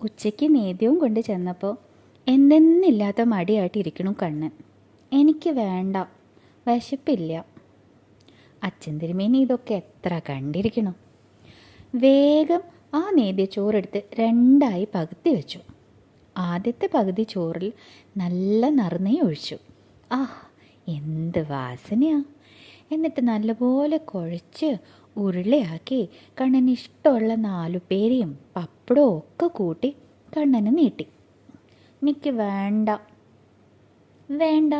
ഉച്ചയ്ക്ക് നേദ്യവും കൊണ്ട് ചെന്നപ്പോൾ എന്തെന്നില്ലാത്ത മടിയായിട്ടിരിക്കണു കണ്ണൻ. എനിക്ക് വേണ്ട, വിശപ്പില്ല. അച്ഛൻ തിരുമേനി ഇതൊക്കെ എത്ര കണ്ടിരിക്കണം. വേഗം ആ നേദ്യ ചോറെടുത്ത് രണ്ടായി പകുതി വെച്ചു. ആദ്യത്തെ പകുതി ചോറിൽ നല്ല നറുനെയ്യ് ഒഴിച്ചു. എന്ത് വാസനയാ! എന്നിട്ട് നല്ലപോലെ കുഴച്ച് ഉരുളയാക്കി കണ്ണന് ഇഷ്ടമുള്ള 4 പേരെയും പപ്പടവും ഒക്കെ കൂട്ടി കണ്ണന് നീട്ടി. എനിക്ക് വേണ്ട. വേണ്ട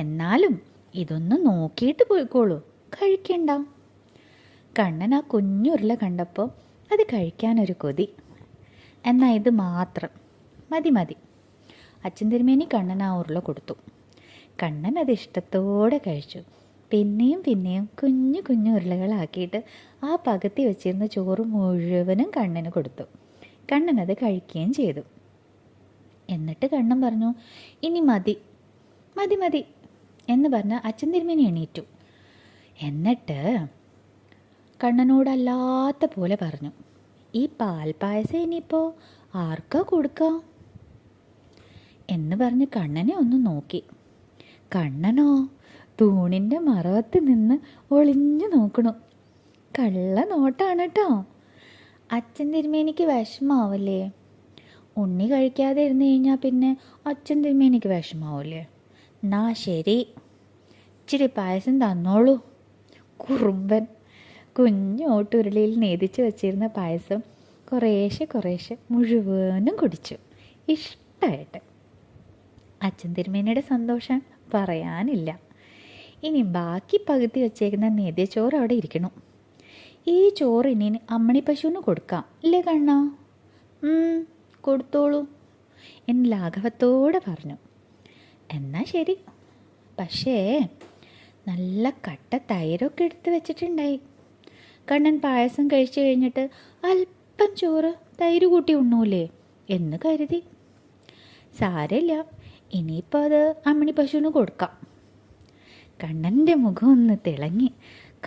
എന്നാലും ഇതൊന്ന് നോക്കിയിട്ട് പോയിക്കോളൂ, കഴിക്കണ്ട. കണ്ണൻ ആ കുഞ്ഞുരുള കണ്ടപ്പോൾ അത് കഴിക്കാനൊരു കൊതി. എന്നാൽ ഇത് മാത്രം മതി മതി. അച്ഛൻ തിരുമേനി കണ്ണൻ ആ ഉരുള കൊടുത്തു. കണ്ണൻ അത് ഇഷ്ടത്തോടെ കഴിച്ചു. പിന്നെയും പിന്നെയും കുഞ്ഞു കുഞ്ഞു ഉരുളകളാക്കിയിട്ട് ആ പകുതി വെച്ചിരുന്ന ചോറ് മുഴുവനും കണ്ണന് കൊടുത്തു. കണ്ണൻ അത് കഴിക്കുകയും ചെയ്തു. എന്നിട്ട് കണ്ണൻ പറഞ്ഞു, ഇനി മതി മതി മതി എന്ന് പറഞ്ഞ് അച്ഛൻ തിരുമേനി എണീറ്റു. എന്നിട്ട് കണ്ണനോടല്ലാത്ത പോലെ പറഞ്ഞു, ഈ പാൽപ്പായസം ഇനിയിപ്പോൾ ആർക്കാ കൊടുക്കാം എന്ന് പറഞ്ഞ് കണ്ണനെ ഒന്ന് നോക്കി. കണ്ണനോ തൂണിൻ്റെ മറവത്ത് നിന്ന് ഒളിഞ്ഞു നോക്കണു. കള്ള നോട്ടാണ് കേട്ടോ. അച്ഛൻ തിരുമേനിക്ക് വിഷമാവല്ലേ? ഉണ്ണി കഴിക്കാതെ ഇരുന്ന് കഴിഞ്ഞാൽ പിന്നെ അച്ഛൻ തിരുമേനിക്ക് വിഷമാവില്ലേ? എന്നാ ശരി, ഇച്ചിരി പായസം തന്നോളൂ. കുറുമ്പൻ കുഞ്ഞു ഓട്ടുരുളിയിൽ നേദിച്ച് വച്ചിരുന്ന പായസം കുറേശ്ശെ കുറേശ്ശെ മുഴുവനും കുടിച്ചു, ഇഷ്ടമായിട്ട്. അച്ഛൻ തിരുമേനിയുടെ സന്തോഷം പറയാനില്ല. ഇനി ബാക്കി പകുതി വച്ചേക്കുന്ന നേദ്യച്ചോറ് അവിടെ ഇരിക്കണം. ഈ ചോറ് ഇനി അമ്മണി പശുവിന് കൊടുക്കാം ഇല്ലേ കണ്ണാ? കൊടുത്തോളൂ എന്ന് ലാഘവത്തോടെ പറഞ്ഞു. എന്നാൽ ശരി. പക്ഷേ നല്ല കട്ട തൈരൊക്കെ എടുത്ത് വെച്ചിട്ടുണ്ടായി. കണ്ണൻ പായസം കഴിച്ചു കഴിഞ്ഞിട്ട് അല്പം ചോറ് തൈര് കൂട്ടി ഉണ്ണൂലേ എന്ന് കരുതി. സാരമില്ല, ഇനിയിപ്പോൾ അത് അമ്മണി പശുവിന് കൊടുക്കാം. കണ്ണൻ്റെ മുഖം ഒന്ന് തിളങ്ങി.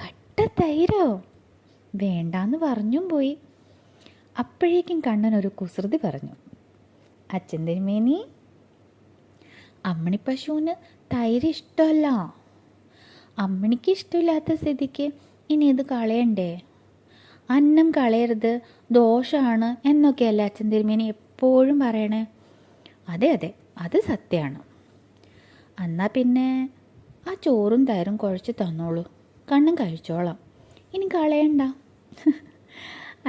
കട്ട തൈരോ? വേണ്ടാന്ന് പറഞ്ഞും പോയി. അപ്പോഴേക്കും കണ്ണൻ ഒരു കുസൃതി പറഞ്ഞു, അച്ഛൻ തിരുമേനി, അമ്മണി പശുവിന് തൈര് ഇഷ്ടമല്ല. അമ്മണിക്ക് ഇഷ്ടമില്ലാത്ത സ്ഥിതിക്ക് ഇനി ഇത് കളയണ്ടേ? അന്നം കളയരുത്, ദോഷമാണ് എന്നൊക്കെയല്ലേ അച്ഛൻ തിരുമേനി എപ്പോഴും പറയണേ? അതെ അതെ, അത് സത്യമാണ്. എന്നാൽ പിന്നെ ആ ചോറും തൈരും കുഴച്ച് തന്നോളൂ, കണ്ണൻ കഴിച്ചോളാം, ഇനി കളയണ്ട.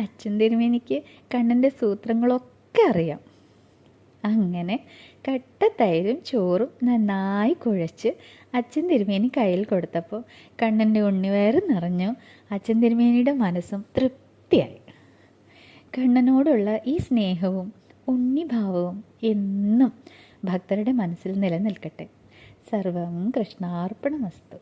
അച്ഛൻ തിരുമേനിക്ക് കണ്ണൻ്റെ സൂത്രങ്ങളൊക്കെ അറിയാം. അങ്ങനെ കട്ട തൈരും ചോറും നന്നായി കുഴച്ച് അച്ഛൻ തിരുമേനി കയ്യിൽ കൊടുത്തപ്പോൾ കണ്ണൻ്റെ ഉണ്ണിവയറ് നിറഞ്ഞു. അച്ഛൻ തിരുമേനിയുടെ മനസ്സും തൃപ്തിയായി. കണ്ണനോടുള്ള ഈ സ്നേഹവും ഉണ്ണിഭാവവും എന്നും ഭക്തരുടെ മനസ്സിൽ നിലനിൽക്കട്ടെ. സർവം കൃഷ്ണാർപ്പണമസ്തു.